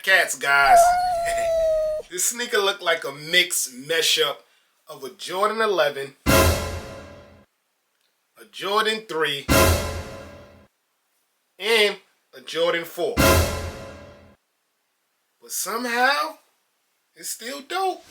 cats, guys. This sneaker looked like a mixed mashup of a Jordan 11, a Jordan 3, and a Jordan 4. But somehow, it's still dope.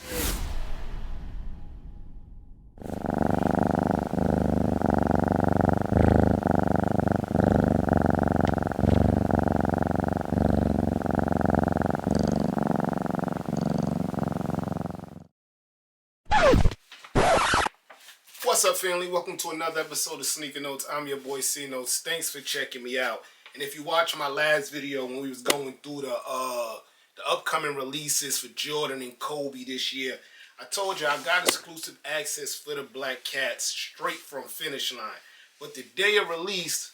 What's up, family? Welcome to another episode of Sneaker Notes. I'm your boy C Notes. Thanks for checking me out. And if you watched my last video when we was going through the upcoming releases for Jordan and Kobe this year, I told you I got exclusive access for the Black Cats straight from Finish Line. But the day of release,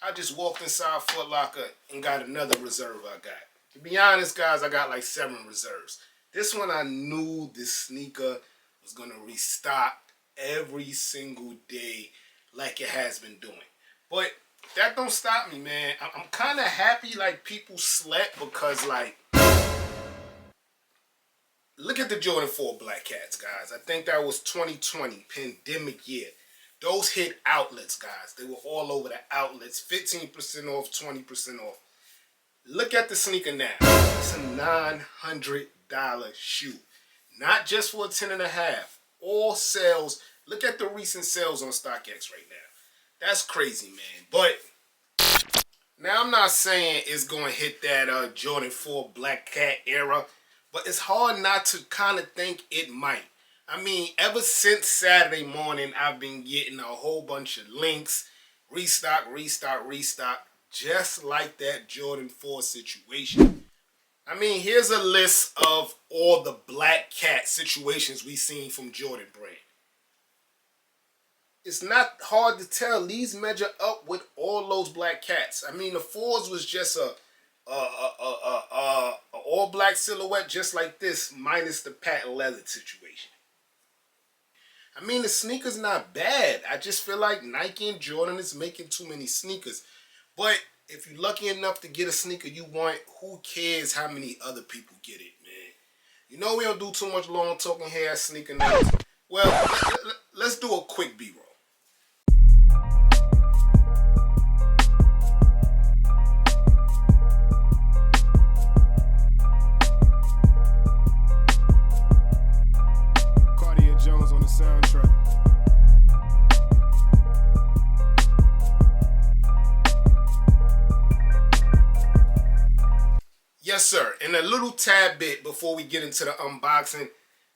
I just walked inside Foot Locker and got another reserve I got. To be honest, guys, I got like 7 reserves. This one I knew this sneaker was going to restock every single day like it has been doing. But that don't stop me, man. I'm kind of happy like people slept because like, look at the Jordan 4 Black Cats, guys. I think that was 2020, pandemic year. Those hit outlets, guys. They were all over the outlets. 15% off, 20% off. Look at the sneaker now. It's a $900 shoe. Not just for a 10.5. All sales. Look at the recent sales on StockX right now. That's crazy, man. But now I'm not saying it's going to hit that Jordan 4 Black Cat era, but it's hard not to kind of think it might. I mean, ever since Saturday morning, I've been getting a whole bunch of links. Restock, restock, restock. Just like that Jordan 4 situation. I mean, here's a list of all the Black Cat situations we've seen from Jordan brand. It's not hard to tell. These measure up with all those Black Cats. I mean, the 4s was just a all black silhouette just like this, minus the patent leather situation. I mean, the sneaker's not bad. I just feel like Nike and Jordan is making too many sneakers. But if you're lucky enough to get a sneaker you want, who cares how many other people get it, man? You know we don't do too much long talking here at Sneaker Notes. Well, let's do a quick B-roll. Jones on the soundtrack. Yes, sir. And a little tad bit before we get into the unboxing,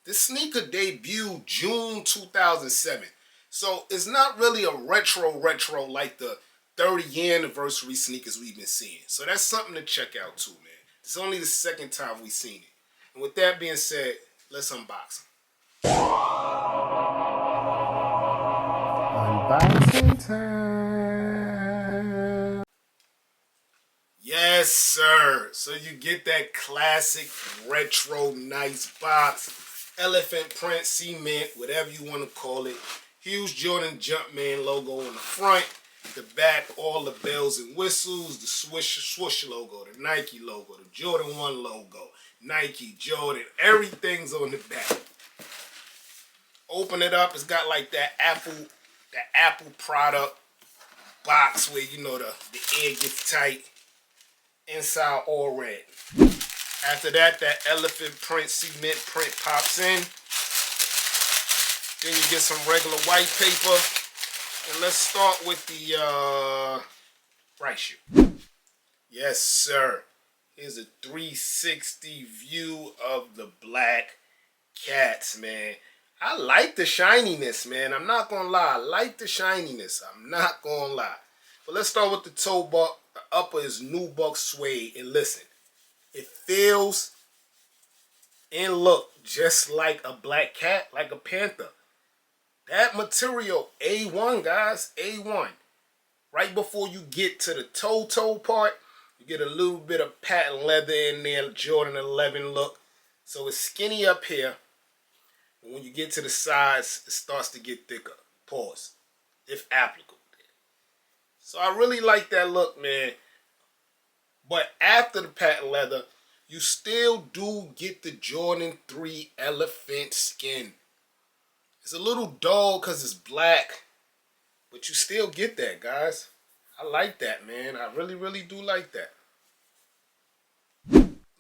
this sneaker debuted June 2007. So it's not really a retro like the 30th anniversary sneakers we've been seeing. So that's something to check out too, man. It's only the second time we've seen it. And with that being said, let's unbox them. Unboxing time. Yes, sir. So you get that classic retro nice box. Elephant print, cement, whatever you want to call it. Huge Jordan Jumpman logo on the front. The back, all the bells and whistles. The swoosh logo, the Nike logo, the Jordan 1 logo. Nike, Jordan, everything's on the back. Open it up, it's got like that Apple product box where, you know, the air gets tight. Inside all red. After that, that elephant print, cement print pops in. Then you get some regular white paper. And let's start with the right shoe. Yes, sir. Here's a 360 view of the Black Cats, man. I like the shininess, man. I'm not going to lie. I like the shininess. I'm not going to lie. But let's start with the toe buck. The upper is NUBUCK suede. And listen, it feels and look just like a Black Cat, like a Panther. That material, A1, guys, A1. Right before you get to the toe part, you get a little bit of patent leather in there, Jordan 11 look. So it's skinny up here. And when you get to the sides, it starts to get thicker. Pause. If applicable. So I really like that look, man. But after the patent leather, you still do get the Jordan 3 elephant skin. It's a little dull because it's black, but you still get that, guys. I like that, man. I really, really do like that.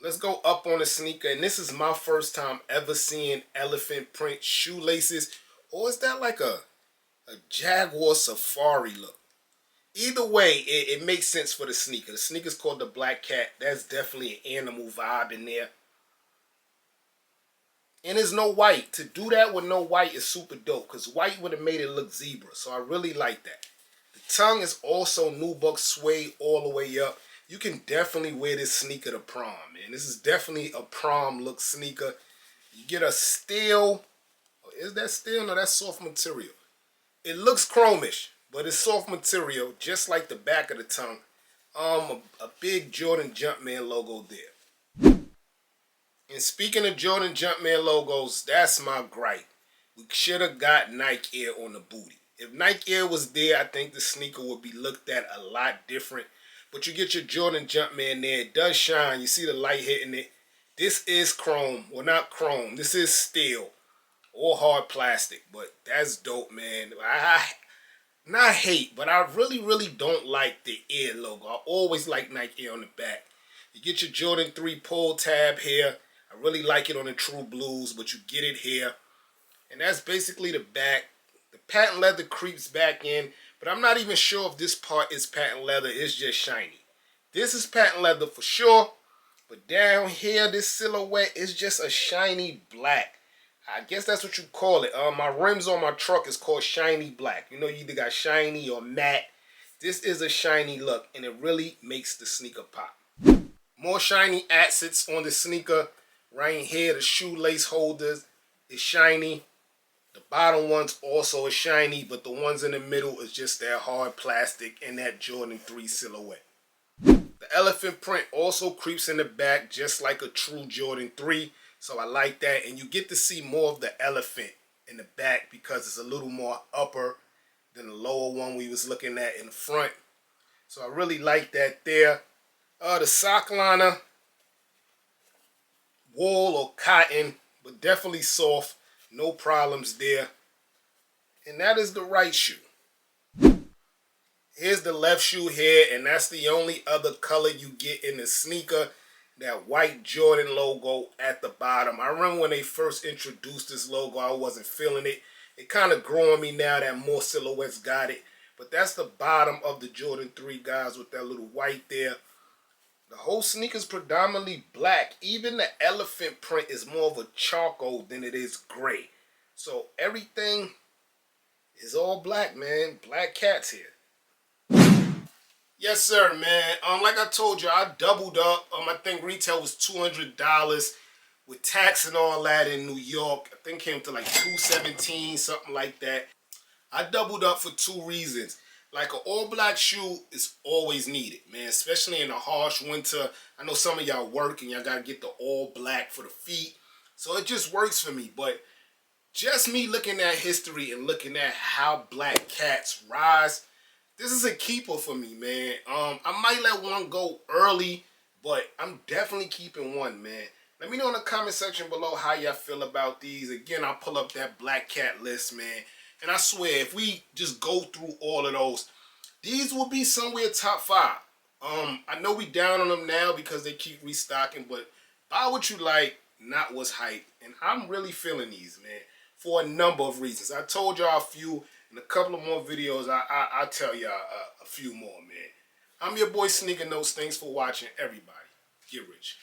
Let's go up on the sneaker, and this is my first time ever seeing elephant print shoelaces. Or is that like a Jaguar safari look? Either way, it makes sense for the sneaker. The sneaker's called the Black Cat. That's definitely an animal vibe in there. And there's no white. To do that with no white is super dope, because white would have made it look zebra. So I really like that. The tongue is also NUBUCK suede all the way up. You can definitely wear this sneaker to prom, man. This is definitely a prom look sneaker. You get a steel. Is that steel? No, that's soft material. It looks chromish, but it's soft material, just like the back of the tongue. A big Jordan Jumpman logo there. And speaking of Jordan Jumpman logos, that's my gripe. We should have got Nike Air on the booty. If Nike Air was there, I think the sneaker would be looked at a lot different. But you get your Jordan Jumpman there. It does shine. You see the light hitting it. This is chrome. Well, not chrome. This is steel or hard plastic. But that's dope, man. Not hate, but I really, really don't like the Air logo. I always like Nike Air on the back. You get your Jordan 3 pull tab here. I really like it on the True Blues, but you get it here. And that's basically the back. The patent leather creeps back in, but I'm not even sure if this part is patent leather. It's just shiny. This is patent leather for sure, but down here, this silhouette is just a shiny black. I guess that's what you call it. My rims on my truck is called shiny black. You know, you either got shiny or matte. This is a shiny look, and it really makes the sneaker pop. More shiny assets on the sneaker. Right here, the shoelace holders is shiny. The bottom ones also is shiny, but the ones in the middle is just that hard plastic and that Jordan 3 silhouette. The elephant print also creeps in the back just like a true Jordan 3. So I like that. And you get to see more of the elephant in the back because it's a little more upper than the lower one we was looking at in the front. So I really like that there. The sock liner, wool or cotton, but definitely soft. No problems there. And that is the right shoe. Here's the left shoe here, and that's the only other color you get in the sneaker. That white Jordan logo at the bottom. I remember when they first introduced this logo, I wasn't feeling it. It kind of grew on me now that more silhouettes got it. But that's the bottom of the Jordan 3, guys, with that little white there. The whole sneaker is predominantly black. Even the elephant print is more of a charcoal than it is gray. So everything is all black, man. Black cats here. Yes, sir, man. Like I told you, I doubled up. I think retail was $200 with tax and all that in New York. I think it came to like $217, something like that. I doubled up for two reasons. Like an all-black shoe is always needed, man, especially in a harsh winter. I know some of y'all work and y'all got to get the all-black for the feet. So it just works for me. But just me looking at history and looking at how black cats rise, this is a keeper for me, man. I might let one go early, but I'm definitely keeping one, man. Let me know in the comment section below how y'all feel about these. Again, I'll pull up that black cat list, man. And I swear, if we just go through all of those, these will be somewhere top 5. I know we down on them now because they keep restocking, but buy what you like, not what's hype. And I'm really feeling these, man, for a number of reasons. I told y'all a few. In a couple of more videos, I'll tell y'all a few more, man. I'm your boy Sneaker Notes. Thanks for watching, everybody. Get rich.